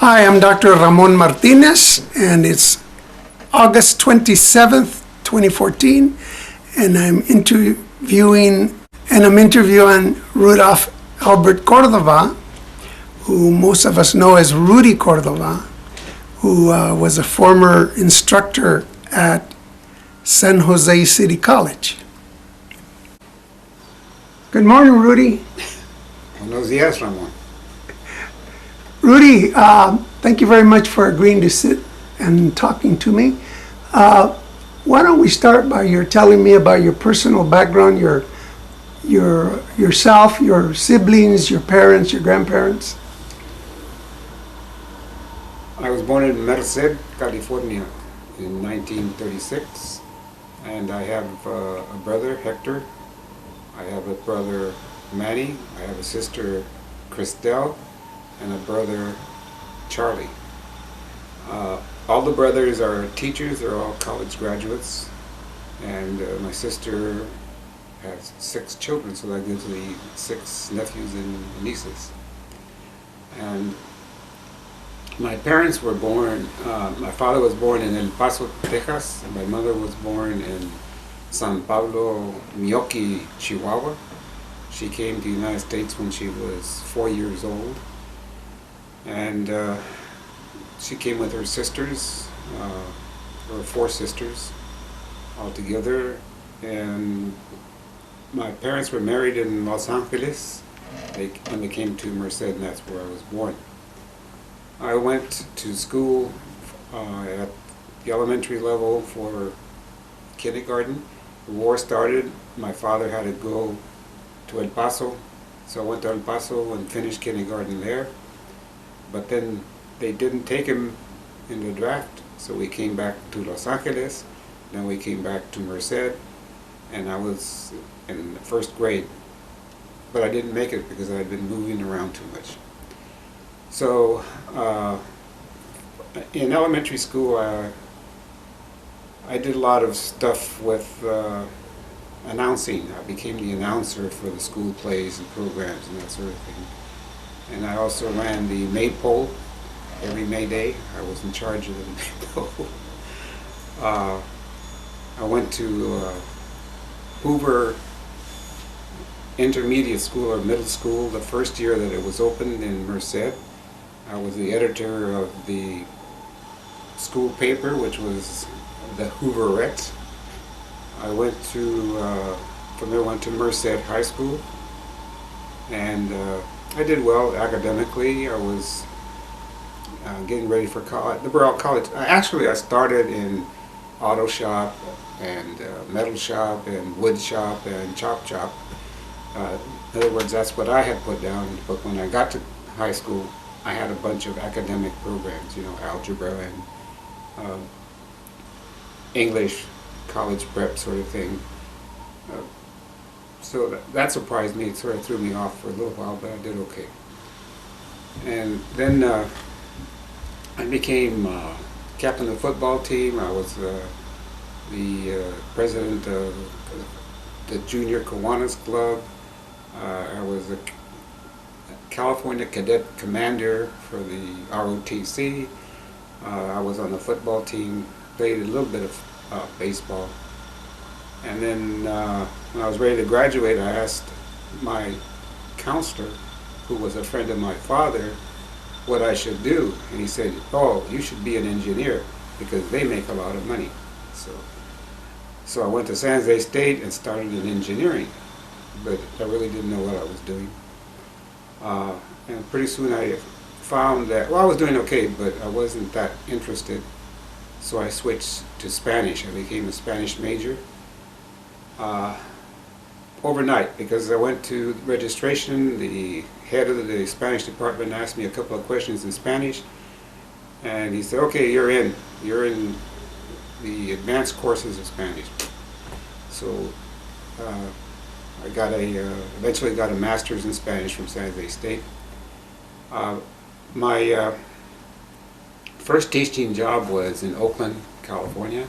Hi, I'm Dr. Ramon Martinez, and it's August 27th, 2014, and I'm interviewing Rudolph Albert Cordova, who most of us know as Rudy Cordova, who was a former instructor at San Jose City College. Good morning, Rudy. Buenos días, Ramon. Rudy, thank you very much for agreeing to sit and talking to me. Why don't we start by your telling me about your personal background, yourself, your siblings, your parents, your grandparents? I was born in Merced, California in 1936, and I have a brother, Hector. I have a brother, Manny. I have a sister, Christelle, and a brother, Charlie. All the brothers are teachers. They're all college graduates, and my sister has 6 children, so that gives me 6 nephews and nieces. And my parents were born, my father was born in El Paso, Texas, and my mother was born in San Pablo, Mioki, Chihuahua. She came to the United States when she was 4 years old. And she came with her sisters. There were 4 sisters altogether. And my parents were married in Los Angeles. When they came to Merced, and that's where I was born. I went to school at the elementary level for kindergarten. The war started. My father had to go to El Paso, so I went to El Paso and finished kindergarten there. But then they didn't take him in the draft, so we came back to Los Angeles. Then we came back to Merced, and I was in the 1st grade. But I didn't make it because I had been moving around too much. So in elementary school, I did a lot of stuff with announcing. I became the announcer for the school plays and programs and that sort of thing. And I also ran the maypole every May Day. I was in charge of the maypole. I went to Hoover Intermediate School or Middle School the first year that it was opened in Merced. I was the editor of the school paper, which was the Hooverette. I went to, from there went to Merced High School, and I did well academically. I was getting ready for college. Actually, I started in auto shop and metal shop and wood shop and chop shop. In other words, that's what I had put down. But when I got to high school, I had a bunch of academic programs, algebra and English, college prep sort of thing. So that surprised me. It sort of threw me off for a little while, but I did okay. And then I became captain of the football team. I was the president of the Junior Kiwanis Club. I was a California Cadet Commander for the ROTC. I was on the football team, played a little bit of baseball. And then when I was ready to graduate, I asked my counselor, who was a friend of my father, what I should do. And he said, "Oh, you should be an engineer because they make a lot of money." So I went to San Jose State and started in engineering, but I really didn't know what I was doing. And pretty soon I found that, I was doing okay, but I wasn't that interested. So I switched to Spanish. I became a Spanish major overnight, because I went to registration. The head of the Spanish department asked me a couple of questions in Spanish, and he said, "Okay, you're in the advanced courses of Spanish." So I eventually got a master's in Spanish from San Jose State. My first teaching job was in Oakland, California,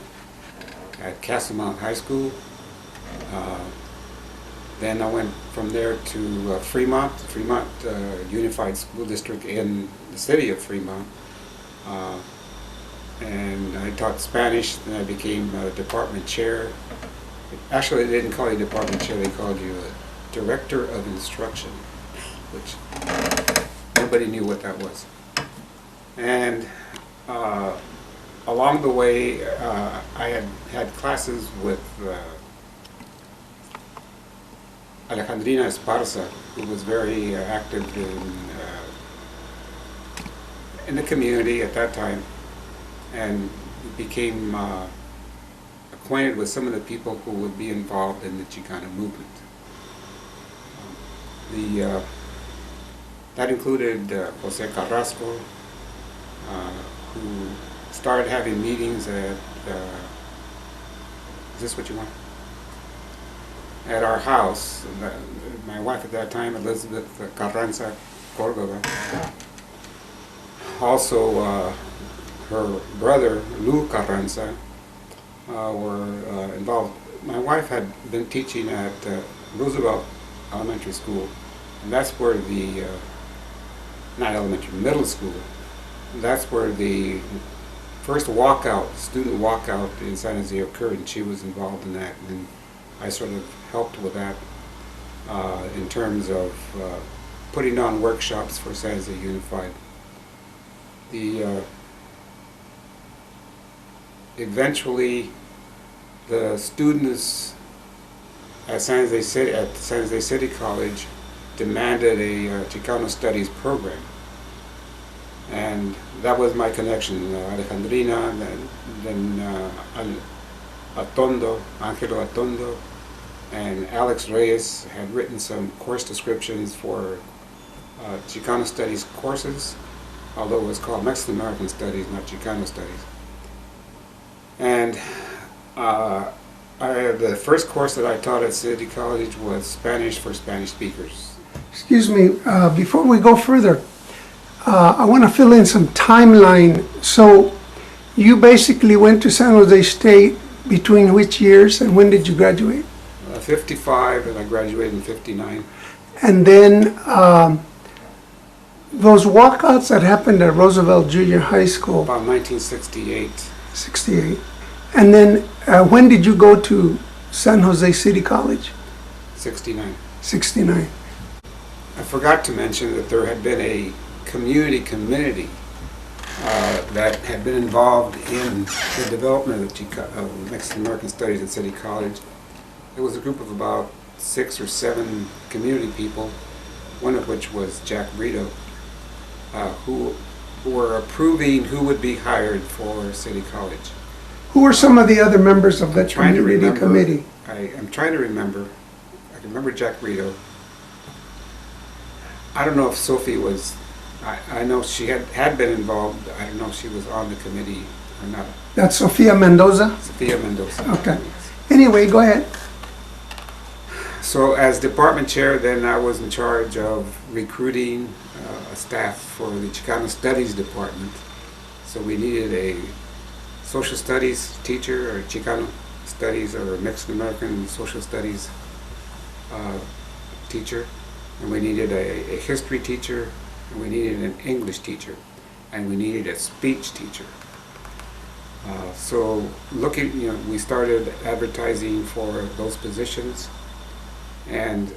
at Castlemont High School. Then I went from there to Fremont Unified School District in the city of Fremont. And I taught Spanish, then I became department chair. Actually, they didn't call you department chair, they called you a director of instruction, which nobody knew what that was. And along the way, I had classes with Alejandrina Esparza, who was very active in the community at that time, and became acquainted with some of the people who would be involved in the Chicano movement. That included Jose Carrasco, who started having meetings at, is this what you want? At our house. My wife at that time, Elizabeth Carranza Cordova. Also, her brother, Lou Carranza, were involved. My wife had been teaching at Roosevelt Elementary School, and that's where the, not elementary, middle school, that's where the first walkout, student walkout in San Jose occurred, and she was involved in that, and I sort of helped with that in terms of putting on workshops for San Jose Unified. Eventually, the students at San Jose City College demanded a Chicano Studies program, and that was my connection. Alejandrina, then Atondo, Angelo Atondo, and Alex Reyes had written some course descriptions for Chicano Studies courses, although it was called Mexican American Studies, not Chicano Studies. And the first course that I taught at City College was Spanish for Spanish speakers. Excuse me, before we go further, I want to fill in some timeline. So you basically went to San Jose State between which years, and when did you graduate? 55, and I graduated in 59. And then those walkouts that happened at Roosevelt Junior High School. About 1968. 68. And then when did you go to San Jose City College? 69. 69. I forgot to mention that there had been a community committee that had been involved in the development of Mexican American Studies at City College. It was a group of about 6 or 7 community people, one of which was Jack Brito, who were approving who would be hired for City College. Who were some of the other members of that community committee? I'm trying to remember. I can remember Jack Brito. I don't know if Sophie was, I know she had been involved. I don't know if she was on the committee or not. That's Sofia Mendoza? Sofia Mendoza. Okay. Anyway, go ahead. So as department chair, then I was in charge of recruiting a staff for the Chicano Studies department. So we needed a social studies teacher, or Chicano Studies, or Mexican American Social Studies teacher, and we needed a history teacher, and we needed an English teacher, and we needed a speech teacher. So we started advertising for those positions, and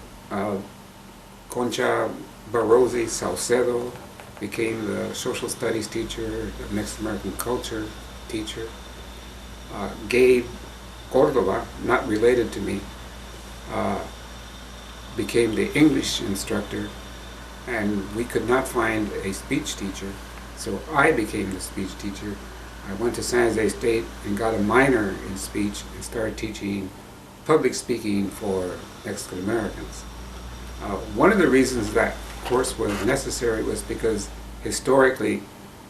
Concha Barrozi Saucedo became the social studies teacher, the Mexican American culture teacher. Gabe Cordoba, not related to me, became the English instructor, and we could not find a speech teacher, so I became the speech teacher. I went to San Jose State and got a minor in speech and started teaching public speaking for Mexican Americans. One of the reasons that course was necessary was because historically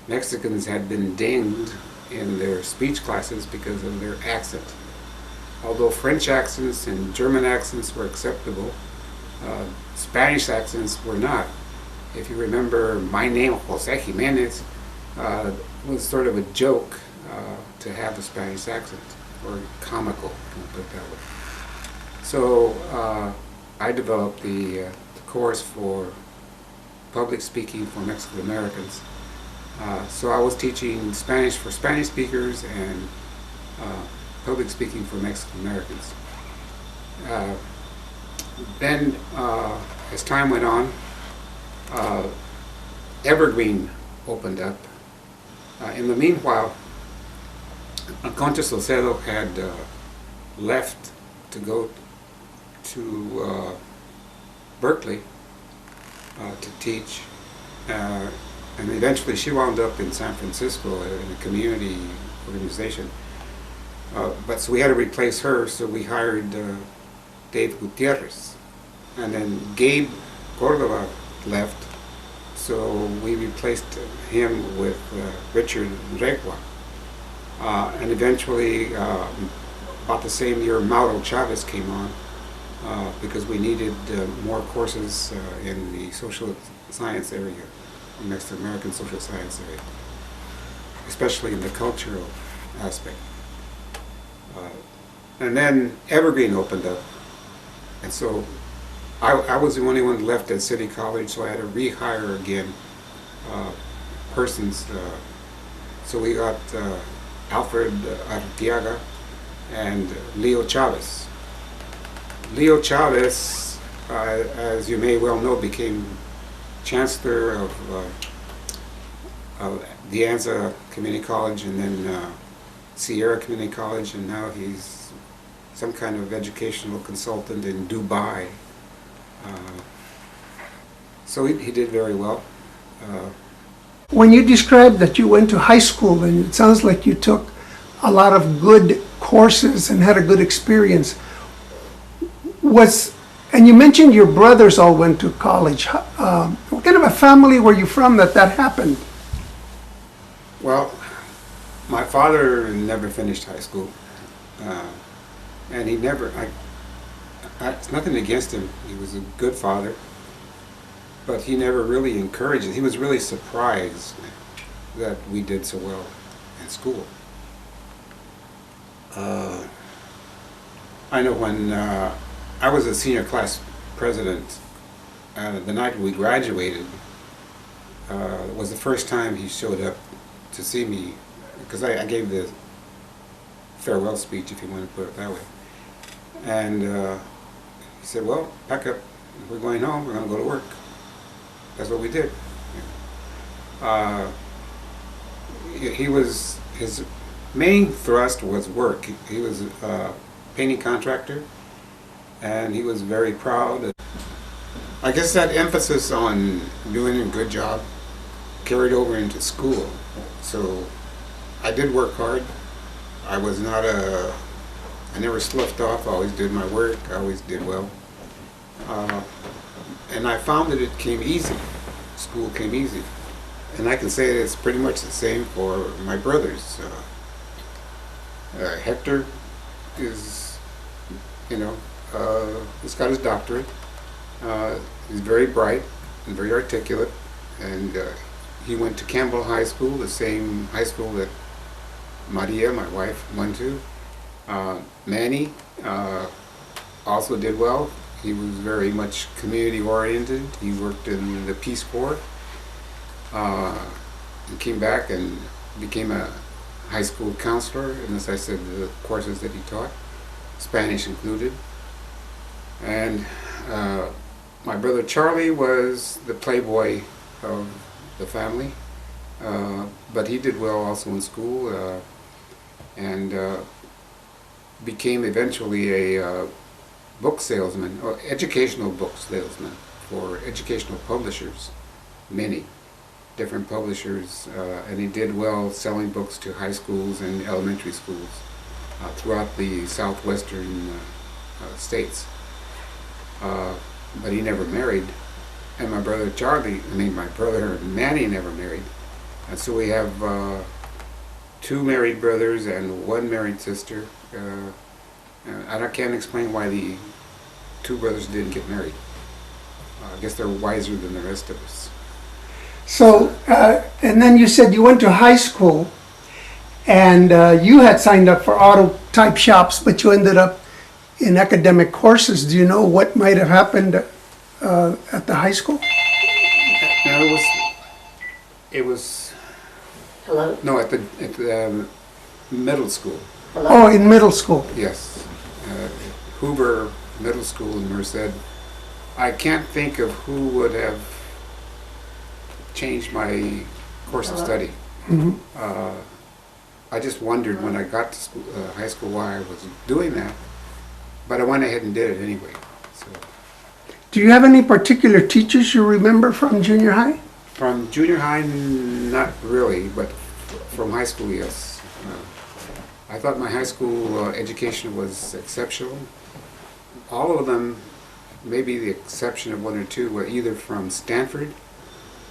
Mexicans had been dinged in their speech classes because of their accent. Although French accents and German accents were acceptable, Spanish accents were not. If you remember, my name, Jose Jimenez, was sort of a joke to have a Spanish accent, or comical, put it that way. So I developed the course for public speaking for Mexican Americans. So I was teaching Spanish for Spanish speakers and public speaking for Mexican Americans. Then, as time went on, Evergreen opened up. In the meanwhile, Concha Saucedo had left to go to Berkeley to teach, and eventually she wound up in San Francisco in a community organization. But so we had to replace her, so we hired Dave Gutierrez. And then Gabe Cordoba left, so we replaced him with Richard Regua. And eventually, about the same year, Mauro Chavez came on because we needed more courses in the social science area, Mexican American social science area, especially in the cultural aspect. And then Evergreen opened up, and so I was the only one left at City College, so I had to rehire again persons. So we got Alfred Arteaga and Leo Chavez. Leo Chavez, as you may well know, became chancellor of De Anza Community College and then Sierra Community College, and now he's some kind of educational consultant in Dubai. So he did very well. When you described that you went to high school, and it sounds like you took a lot of good courses and had a good experience. And you mentioned your brothers all went to college. What kind of a family were you from that happened? Well, my father never finished high school, and he never. It's nothing against him. He was a good father, but he never really encouraged it. He was really surprised that we did so well in school. I know when I was a senior class president, the night we graduated was the first time he showed up to see me, because I gave the farewell speech, if you want to put it that way. And he said, well, pack up, we're going home, we're going to go to work. That's what we did. His main thrust was work. He was a painting contractor, and he was very proud. I guess that emphasis on doing a good job carried over into school. So I did work hard. I was not I never sloughed off. I always did my work. I always did well. And I found that it came easy. School came easy. And I can say that it's pretty much the same for my brothers. Hector is, he's got his doctorate. He's very bright and very articulate. And he went to Campbell High School, the same high school that Maria, my wife, went to. Manny also did well. He was very much community oriented. He worked in the Peace Corps. And came back and became a high school counselor, and as I said, the courses that he taught, Spanish included. And my brother Charlie was the playboy of the family, but he did well also in school, and became eventually a book salesman, or educational book salesman for educational publishers, many different publishers, and he did well selling books to high schools and elementary schools throughout the southwestern states. But he never married, and my brother Manny never married. And so we have 2 married brothers and 1 married sister. And I can't explain why the 2 brothers didn't get married. I guess they're wiser than the rest of us. So, and then you said you went to high school, and you had signed up for auto type shops, but you ended up in academic courses. Do you know what might have happened at the high school? No, it was, Hello? no, at the middle school, Hello? Oh, in middle school. yes. Hoover Middle School in Merced. I can't think of who would have changed my course of study. Mhm. I just wondered when I got to school, high school why I was doing that, but I went ahead and did it anyway. So Do you have any particular teachers you remember from junior high? from junior high, not really, but from high school, yes. I thought my high school education was exceptional. All of them, maybe the exception of one or two, were either from Stanford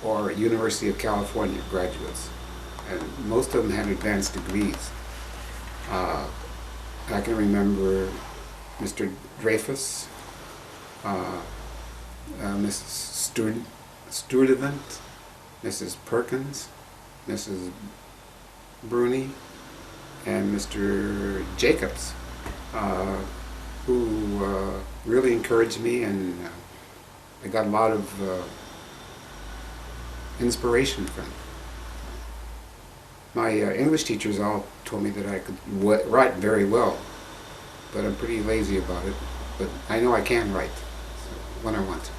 or University of California graduates. And most of them had advanced degrees. I can remember Mr. Dreyfus, Mrs. Sturdivant, Mrs. Perkins, Mrs. Bruni, and Mr. Jacobs, who really encouraged me, and I got a lot of inspiration from. My English teachers all told me that I could write very well, but I'm pretty lazy about it. But I know I can write when I want to.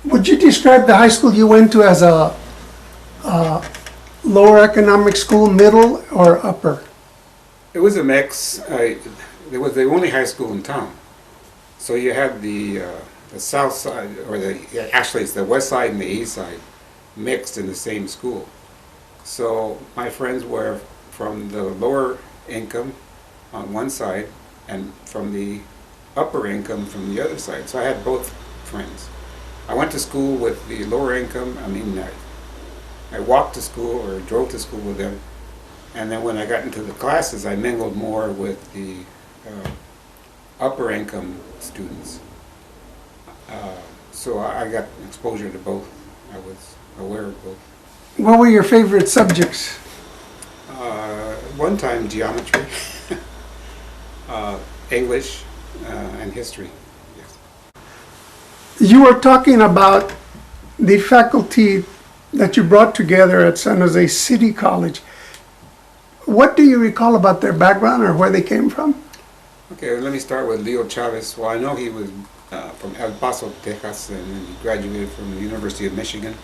Would you describe the high school you went to as a lower economic school, middle, or upper? It was a mix. It was the only high school in town. So you had the south side, or actually it's the west side and the east side, mixed in the same school. So my friends were from the lower income on one side and from the upper income from the other side. So I had both friends. I went to school with the lower income. I walked to school or drove to school with them. And then when I got into the classes, I mingled more with the upper income students. So I got exposure to both. I was aware of both. What were your favorite subjects? One time geometry, English, and history. Yes. You were talking about the faculty that you brought together at San Jose City College. What do you recall about their background or where they came from? Okay, let me start with Leo Chavez. Well, I know he was from El Paso, Texas, and then he graduated from the University of Michigan.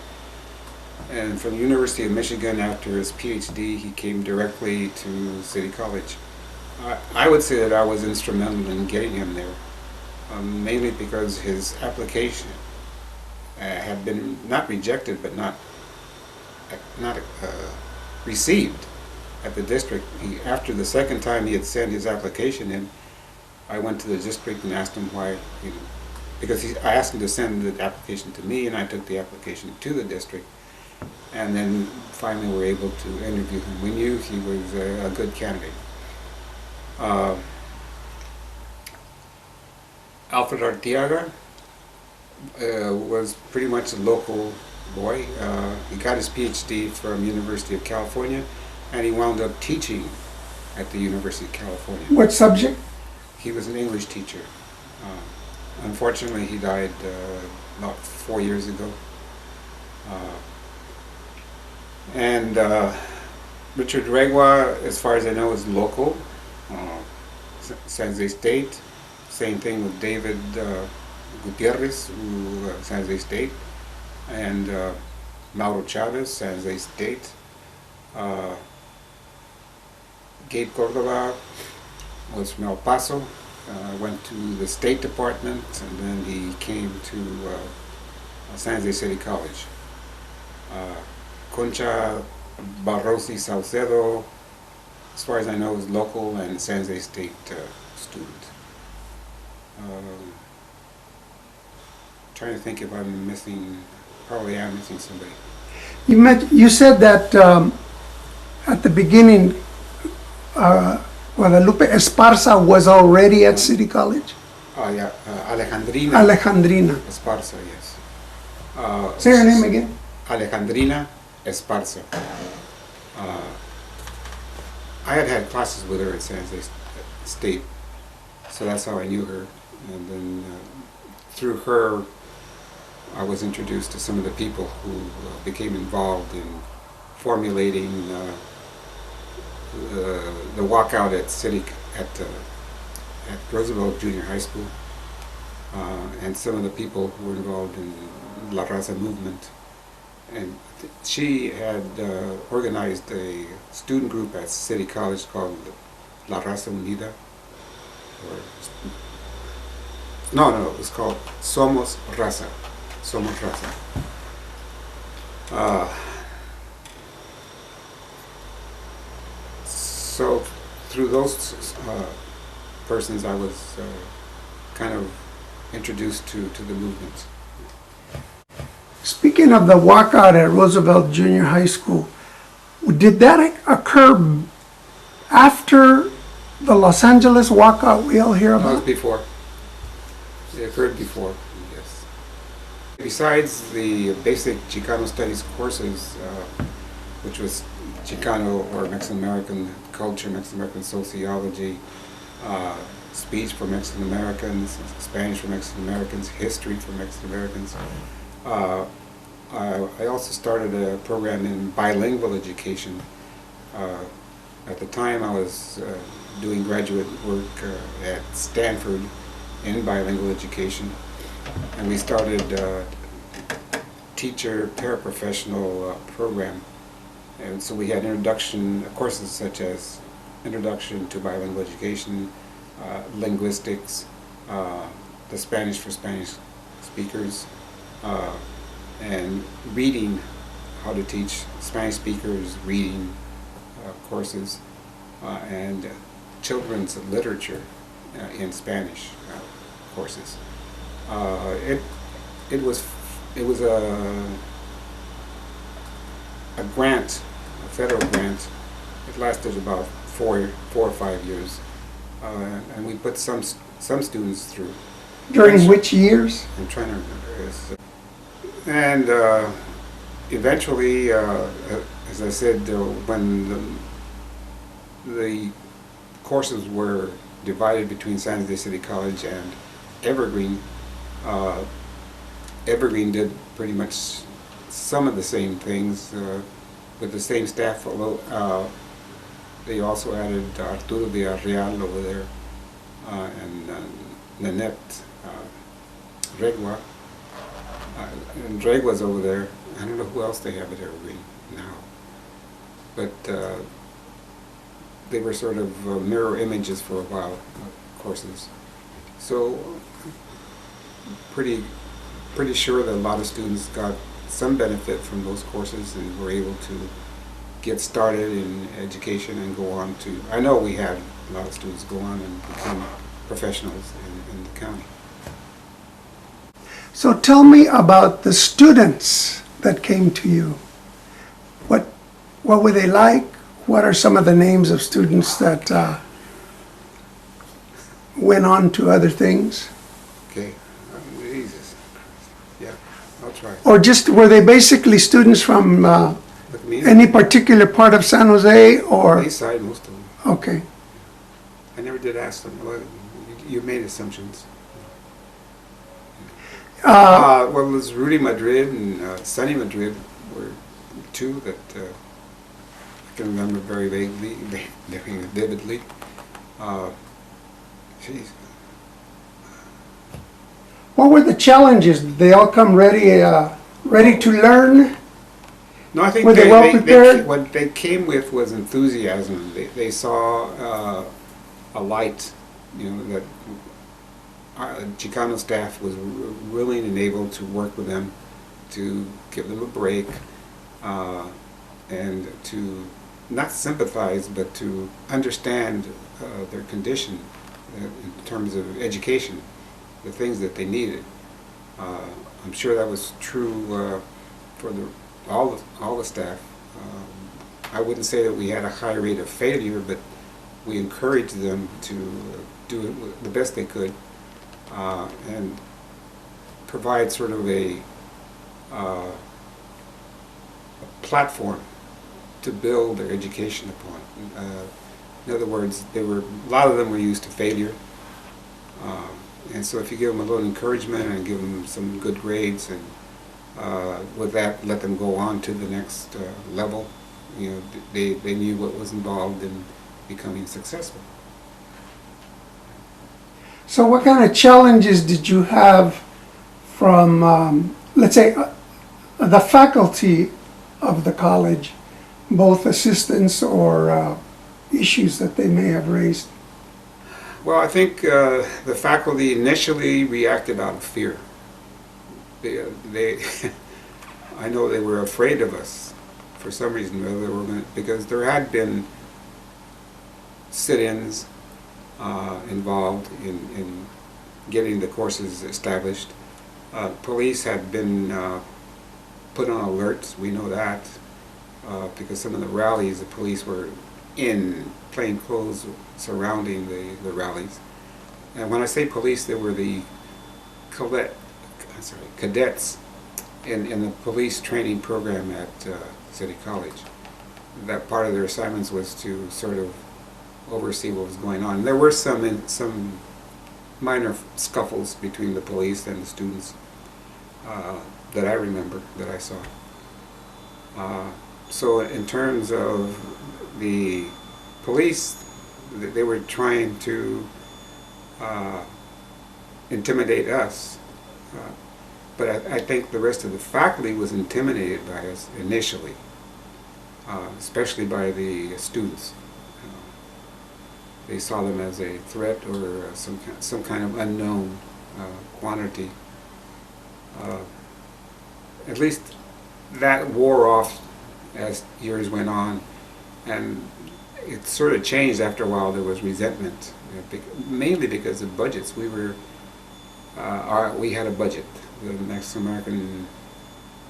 And from the University of Michigan, after his PhD, he came directly to City College. I would say that I was instrumental in getting him there, mainly because his application had been not rejected, but not received at the district. After the second time he had sent his application in, I went to the district and asked him why, because I asked him to send the application to me, and I took the application to the district. And then finally we were able to interview him. We knew he was a good candidate. Alfred Arteaga was pretty much a local boy. He got his PhD from University of California, and he wound up teaching at the University of California. What subject? He was an English teacher. Unfortunately, he died about 4 years ago. And Richard Regua, as far as I know, is local, San Jose State. Same thing with David Gutierrez, who San Jose State, and Mauro Chavez, San Jose State. Gabe Cordoba was from El Paso, went to the State Department, and then he came to San Jose City College. Concha Barrozi Saucedo, as far as I know, is local and San Jose State student. Trying to think if I'm missing, probably am missing somebody. You said that at the beginning, Guadalupe Esparza was already at City College? Oh yeah, Alejandrina. Alejandrina. Esparza, yes. Say her name again. Alejandrina Esparza. I had classes with her at San Jose State, So that's how I knew her. And then through her, I was introduced to some of the people who became involved in formulating the walkout at Roosevelt Junior High School, and some of the people who were involved in La Raza movement. And she had organized a student group at City College called La Raza Unida. No, it was called Somos Raza. Somos Raza. So through those persons, I was kind of introduced to the movement. Speaking of the walkout at Roosevelt Junior High School, did that occur after the Los Angeles walkout we all hear That was about? before. It occurred before, yes. Besides the basic Chicano studies courses, which was Chicano or Mexican American culture, Mexican American sociology, speech for Mexican Americans, Spanish for Mexican Americans, history for Mexican Americans. I also started a program in bilingual education. At the time I was doing graduate work at Stanford in bilingual education, and we started a teacher paraprofessional program. And so we had introduction courses such as Introduction to Bilingual Education, linguistics, the Spanish for Spanish speakers, and reading, how to teach Spanish speakers reading courses, and children's literature in Spanish courses. It was a grant, a federal grant. It lasted about four or 5 years, and we put some students through. During which years? I'm trying to remember. And eventually, as I said, when the courses were divided between San Jose City College and Evergreen, Evergreen did pretty much some of the same things with the same staff, although they also added Arturo Villarreal over there, and Nanette Regua, and Regua's over there. I don't know who else they have at Evergreen now, but they were sort of mirror images for a while, courses. So pretty sure that a lot of students got some benefit from those courses and were able to get started in education and go on to, I know we had a lot of students go on and become professionals in the county. So tell me about the students that came to you. What were they like? What are some of the names of students that went on to other things? Okay, Jesus. Yeah, I'll try. Or just, were they basically students from With me, any particular part of San Jose, or? East Side, most of them. Okay. I never did ask them. Well, you made assumptions. Well, it was Rudy Madrid and Sonny Madrid were two that I can remember very vaguely, vividly. Geez. What were the challenges? Did they all come ready to learn? No, I think Were they well prepared? what they came with was enthusiasm. They saw a light, that Chicano staff was willing and able to work with them, to give them a break, and to not sympathize, but to understand their condition in terms of education, the things that they needed. I'm sure that was true for all the staff. I wouldn't say that we had a high rate of failure, but we encouraged them to do it the best they could, and provide sort of a platform to build their education upon. In other words, a lot of them were used to failure, And so if you give them a little encouragement and give them some good grades, and with that, let them go on to the next level, you know, they knew what was involved in becoming successful. So what kind of challenges did you have from, let's say, the faculty of the college, both assistants or issues that they may have raised? Well, I think the faculty initially reacted out of fear. They I know they were afraid of us for some reason, because there had been sit-ins involved in getting the courses established. Police had been put on alerts, we know that, because some of the rallies, the police were in plain clothes surrounding the rallies. And when I say police, they were the cadets in the police training program at City College. That part of their assignments was to sort of oversee what was going on. There were some minor scuffles between the police and the students that I remember, that I saw. So in terms of the police, they were trying to intimidate us. But I think the rest of the faculty was intimidated by us initially, especially by the students. They saw them as a threat or some kind of unknown quantity. At least that wore off as years went on, and it sort of changed after a while. There was resentment, mainly because of budgets. We had a budget. The Mexican American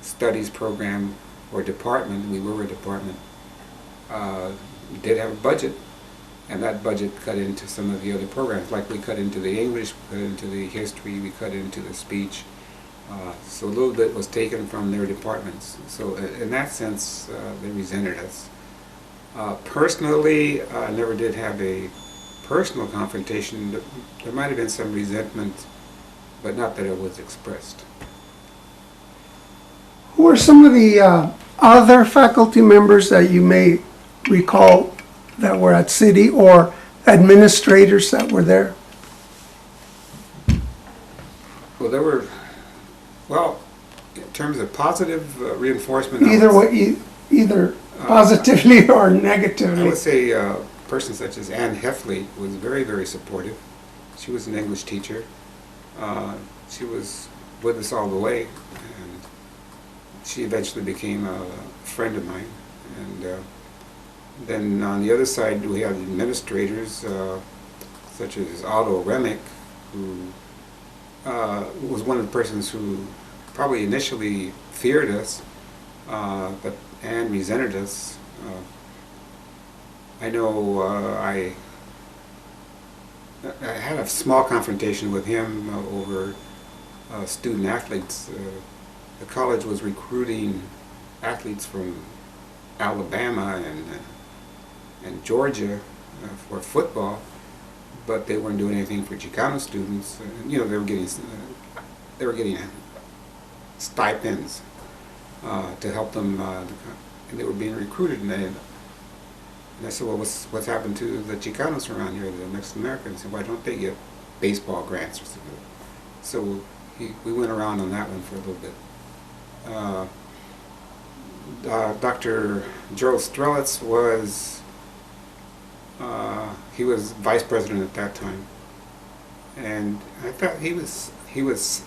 Studies program or department, we were a department, did have a budget, and that budget cut into some of the other programs. Like we cut into the English, we cut into the history, we cut into the speech. So a little bit was taken from their departments. So in that sense, they resented us. Personally, I never did have a personal confrontation. There might have been some resentment, but not that it was expressed. Who are some of the other faculty members that you may recall that were at City, or administrators that were there? Well, there were, in terms of positive reinforcement, Either positively or negatively. I would say a person such as Ann Heffley was very, very supportive. She was an English teacher. She was with us all the way, and she eventually became a friend of mine. And then on the other side, we had administrators such as Otto Remick, who was one of the persons who probably initially feared us, and resented us. I know I had a small confrontation with him over student athletes. The college was recruiting athletes from Alabama and Georgia for football, but they weren't doing anything for Chicano students. You know, they were getting stipends to help them, and they were being recruited. And I said, well, what's happened to the Chicanos around here, the Mexican Americans? Why don't they get baseball grants or something? So we went around on that one for a little bit. Dr. Gerald Strelitz was, he was vice president at that time, and I thought he was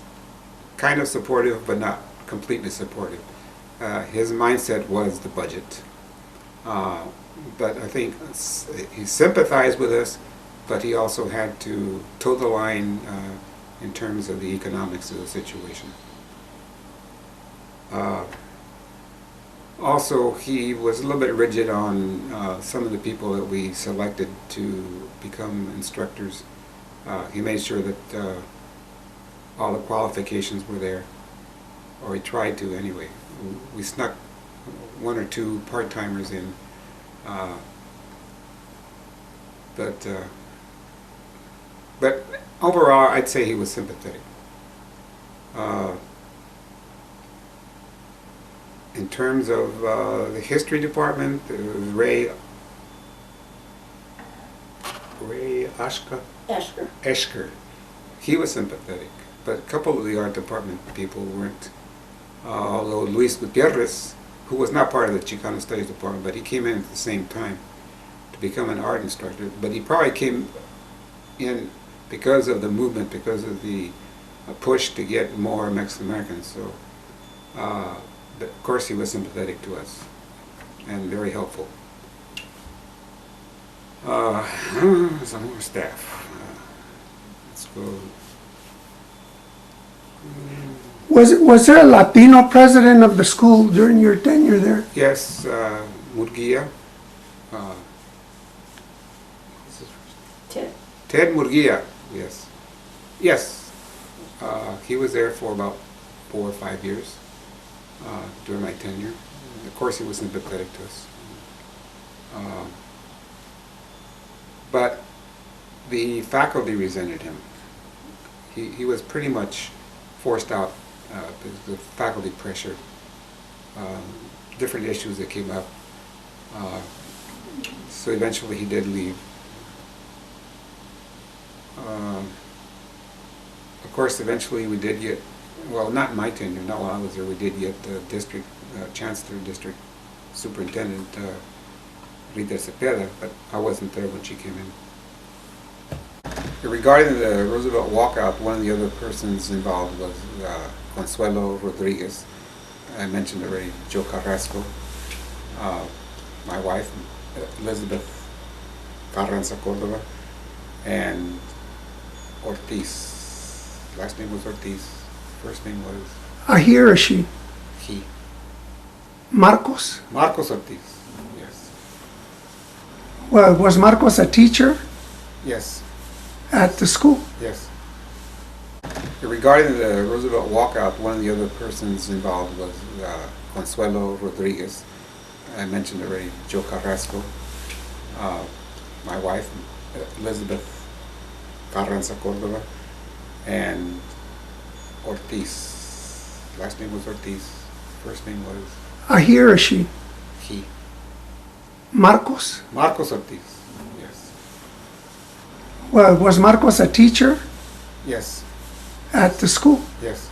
kind of supportive, but not completely supportive. His mindset was the budget. But I think he sympathized with us, but he also had to toe the line in terms of the economics of the situation. Also, he was a little bit rigid on some of the people that we selected to become instructors. He made sure that all the qualifications were there, or he tried to anyway. We snuck one or two part-timers in, but But overall, I'd say he was sympathetic. In terms of the history department, it was Ray Eschker. He was sympathetic, but a couple of the art department people weren't. Although Luis Gutierrez, who was not part of the Chicano Studies department, but he came in at the same time to become an art instructor. But he probably came in because of the movement, because of the push to get more Mexican Americans. So, but of course, he was sympathetic to us and very helpful. Some more staff. Let's go. Was there a Latino president of the school during your tenure there? Yes, Murguia. Ted Murguia, yes. Yes. He was there for about 4 or 5 years during my tenure. Of course, he was sympathetic to us. But the faculty resented him. He was pretty much forced out because of faculty pressure, different issues that came up. So eventually he did leave. Of course, eventually we did get, well, not in my tenure, not while I was there, we did get the district chancellor, district superintendent, Rita Cepeda, but I wasn't there when she came in. Regarding the Roosevelt walkout, one of the other persons involved was Consuelo Rodriguez. I mentioned already Jose Carrasco, my wife, Elizabeth Carranza Cordoba, and Ortiz. Last name was Ortiz. First name was... He or she? He. Marcos? Marcos Ortiz, yes. Well, was Marcos a teacher Yes. at the school? Yes. Regarding the Roosevelt walkout, one of the other persons involved was Consuelo Rodriguez. I mentioned already Jose Carrasco, my wife, Elizabeth Carranza Cordoba, and Ortiz. Last name was Ortiz. First name was... He or she? He. Marcos? Marcos Ortiz, yes. Well, was Marcos a teacher Yes. at the school? Yes.